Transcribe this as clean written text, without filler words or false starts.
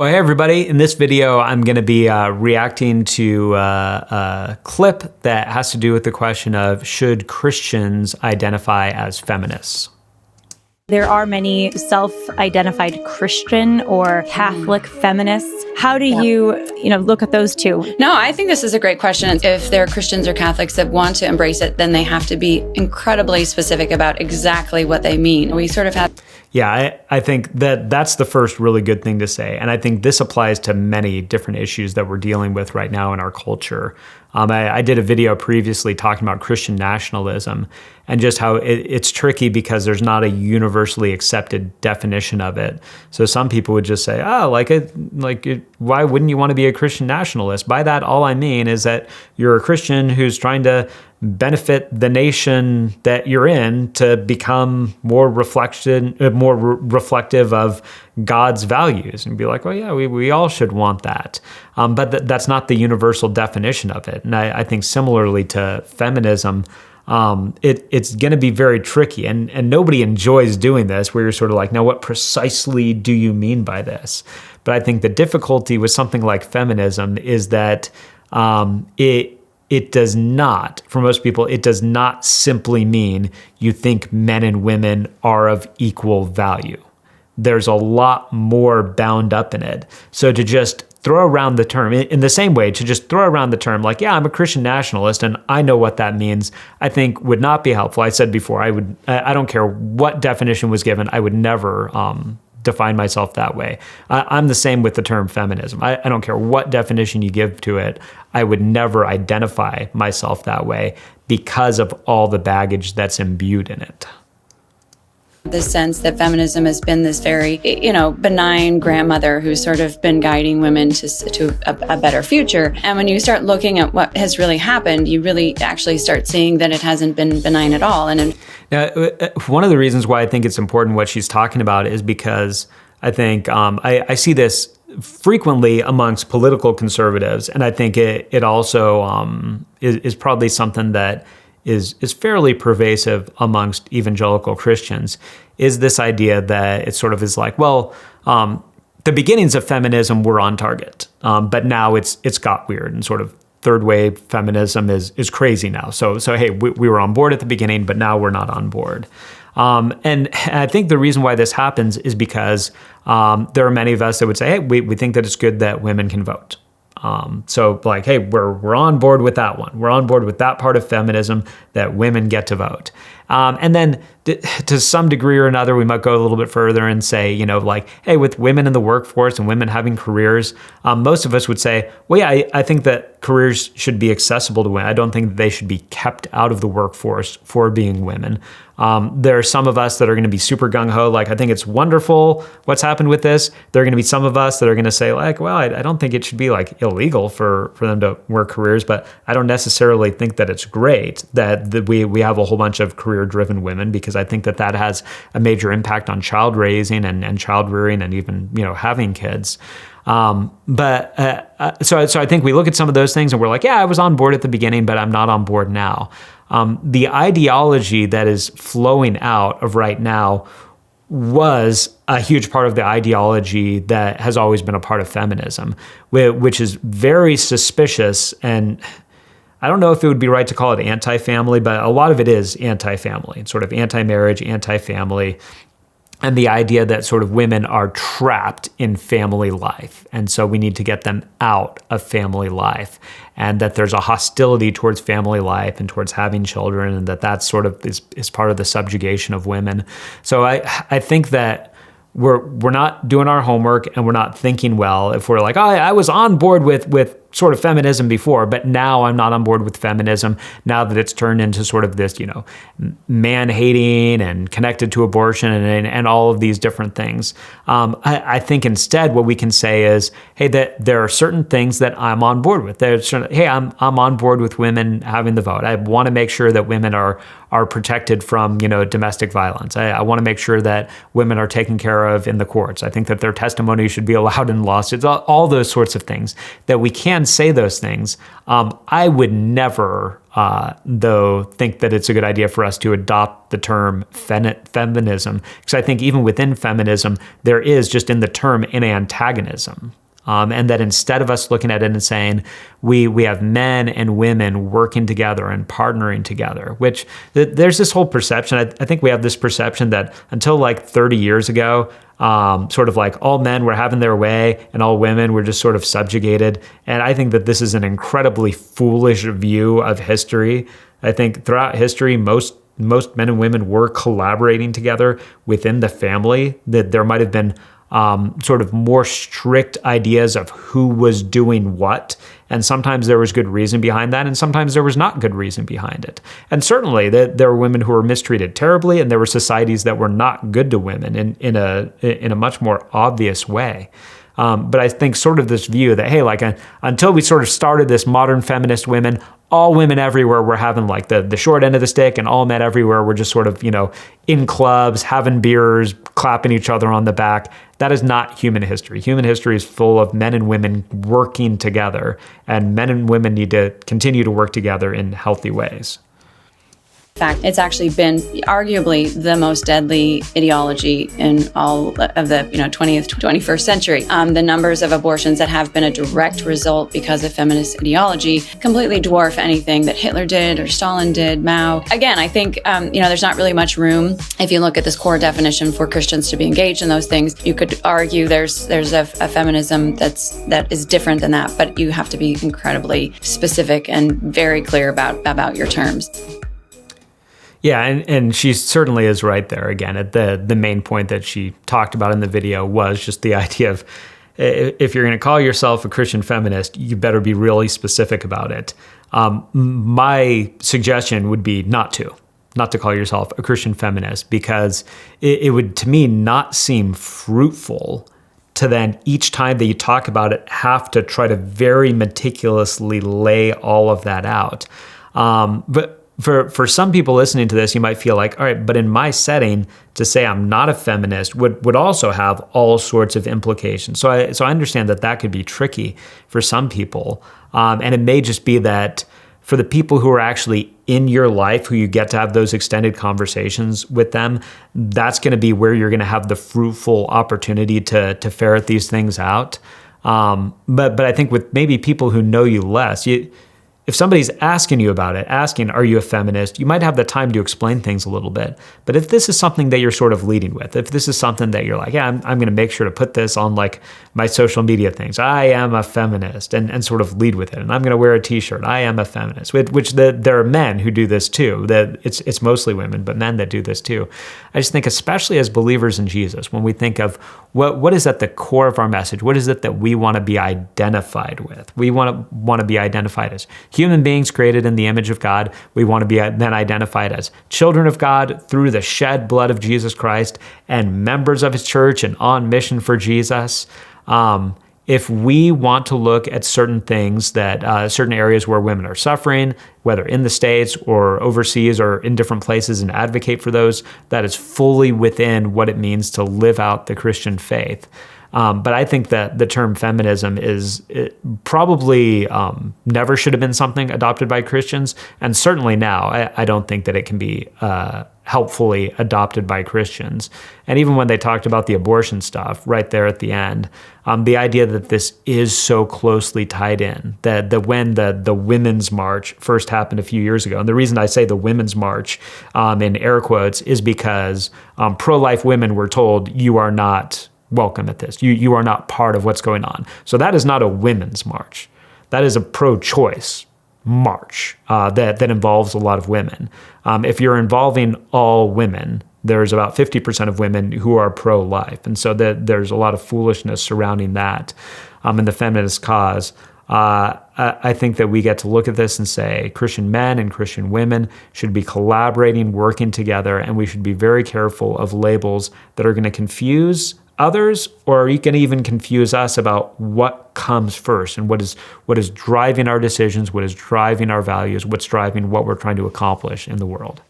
Well, hey everybody, in this video I'm going to be reacting to a clip that has to do with the question of should Christians identify as feminists? There are many self-identified Christian or Catholic feminists. How do you look at those two? No, I think this is a great question. If they're Christians or Catholics that want to embrace it, then they have to be incredibly specific about exactly what they mean. We sort of have... Yeah, I think that's the first really good thing to say. And I think this applies to many different issues that we're dealing with right now in our culture. I did a video previously talking about Christian nationalism and just how it's tricky because there's not a universally accepted definition of it. So some people would just say, why wouldn't you want to be a Christian nationalist? By that, all I mean is that you're a Christian who's trying to benefit the nation that you're in to become more reflective of God's values, and be like, well, yeah, we all should want that. But that's not the universal definition of it. And I think similarly to feminism, it's going to be very tricky, and nobody enjoys doing this, where you're sort of like, now what precisely do you mean by this? But I think the difficulty with something like feminism is that it does not, for most people, it does not simply mean you think men and women are of equal value. There's a lot more bound up in it. So to just throw around the term, in the same way, to just throw around the term like, yeah, I'm a Christian nationalist and I know what that means, I think would not be helpful. I said before, I don't care what definition was given, I would never define myself that way. I'm the same with the term feminism. I don't care what definition you give to it, I would never identify myself that way because of all the baggage that's imbued in it. The sense that feminism has been this very, benign grandmother who's sort of been guiding women to a better future. And when you start looking at what has really happened, you really actually start seeing that it hasn't been benign at all. Now, one of the reasons why I think it's important what she's talking about is because I think I see this frequently amongst political conservatives, and I think it also is probably something that is fairly pervasive amongst evangelical Christians, is this idea that it sort of is like, well, the beginnings of feminism were on target, but now it's got weird, and sort of third wave feminism is crazy now. So hey, we were on board at the beginning, but now we're not on board. And I think the reason why this happens is because there are many of us that would say, hey, we think that it's good that women can vote. So like, hey, we're on board with that one. We're on board with that part of feminism, that women get to vote. And then to some degree or another, we might go a little bit further and say, hey, with women in the workforce and women having careers, most of us would say, well, yeah, I think that careers should be accessible to women. I don't think that they should be kept out of the workforce for being women. There are some of us that are going to be super gung-ho, like, I think it's wonderful what's happened with this. There are going to be some of us that are going to say, like, well, I don't think it should be like illegal for them to work careers, but I don't necessarily think that it's great that we have a whole bunch of career-driven women, because I think that has a major impact on child raising and child rearing and even, having kids. So I think we look at some of those things and we're like, yeah, I was on board at the beginning, but I'm not on board now. The ideology that is flowing out of right now was a huge part of the ideology that has always been a part of feminism, which is very suspicious. And I don't know if it would be right to call it anti-family, but a lot of it is anti-family. It's sort of anti-marriage, anti-family, and the idea that sort of women are trapped in family life. And so we need to get them out of family life, and that there's a hostility towards family life and towards having children, and that sort of is part of the subjugation of women. So I think that we're not doing our homework and we're not thinking well if we're like, oh, I was on board with sort of feminism before, but now I'm not on board with feminism now that it's turned into sort of this, man-hating and connected to abortion and all of these different things. I think instead what we can say is, hey, that there are certain things that I'm on board with. Hey, I'm on board with women having the vote. I want to make sure that women are protected from, domestic violence. I want to make sure that women are taken care of in the courts. I think that their testimony should be allowed in lawsuits, all those sorts of things that we can say those things. I would never though, think that it's a good idea for us to adopt the term feminism, because I think even within feminism, there is just in the term an antagonism. And that instead of us looking at it and saying we have men and women working together and partnering together, which there's this whole perception. I think we have this perception that until like 30 years ago, sort of like all men were having their way and all women were just sort of subjugated. And I think that this is an incredibly foolish view of history. I think throughout history, most men and women were collaborating together within the family. That there might have been sort of more strict ideas of who was doing what. And sometimes there was good reason behind that, and sometimes there was not good reason behind it. And certainly there were women who were mistreated terribly, and there were societies that were not good to women in a much more obvious way. But I think sort of this view that, hey, like until we sort of started this modern feminist women, all women everywhere were having like the short end of the stick, and all men everywhere were just sort of, in clubs, having beers, clapping each other on the back. That is not human history. Human history is full of men and women working together, and men and women need to continue to work together in healthy ways. In fact, it's actually been arguably the most deadly ideology in all of the 20th, 21st century. The numbers of abortions that have been a direct result because of feminist ideology completely dwarf anything that Hitler did or Stalin did, Mao. Again, I think there's not really much room. If you look at this core definition for Christians to be engaged in those things, you could argue there's a feminism that is different than that, but you have to be incredibly specific and very clear about your terms. Yeah, and she certainly is right there. Again, at the main point that she talked about in the video was just the idea of if you're going to call yourself a Christian feminist, you better be really specific about it. My suggestion would be not to call yourself a Christian feminist, because it would, to me, not seem fruitful to then each time that you talk about it have to try to very meticulously lay all of that out. But for some people listening to this, you might feel like, all right, but in my setting, to say I'm not a feminist would also have all sorts of implications. So I understand that could be tricky for some people. And it may just be that for the people who are actually in your life, who you get to have those extended conversations with them, that's going to be where you're going to have the fruitful opportunity to ferret these things out. But I think with maybe people who know you less, if somebody's asking you about it, are you a feminist, you might have the time to explain things a little bit. But if this is something that you're sort of leading with, if this is something that you're like, yeah, I'm going to make sure to put this on like my social media things, I am a feminist, and sort of lead with it. And I'm going to wear a t-shirt, I am a feminist, which there are men who do this too. That it's mostly women, but men that do this too. I just think, especially as believers in Jesus, when we think of what is at the core of our message, what is it that we want to be identified with? We want to be identified as human beings created in the image of God. We want to be then identified as children of God through the shed blood of Jesus Christ and members of his church and on mission for Jesus. If we want to look at certain things certain areas where women are suffering, whether in the States or overseas or in different places, and advocate for those, that is fully within what it means to live out the Christian faith. But I think that the term feminism probably never should have been something adopted by Christians. And certainly now, I don't think that it can be helpfully adopted by Christians. And even when they talked about the abortion stuff right there at the end, the idea that this is so closely tied in, that when the Women's March first happened a few years ago, and the reason I say the Women's March in air quotes is because pro-life women were told, you are not welcome at this. You are not part of what's going on. So that is not a women's march. That is a pro-choice march that involves a lot of women. If you're involving all women, there's about 50% of women who are pro-life. And so there's a lot of foolishness surrounding that in the feminist cause. I think that we get to look at this and say Christian men and Christian women should be collaborating, working together, and we should be very careful of labels that are going to confuse others, or you can even confuse us about what comes first and what is driving our decisions, what is driving our values, what's driving what we're trying to accomplish in the world.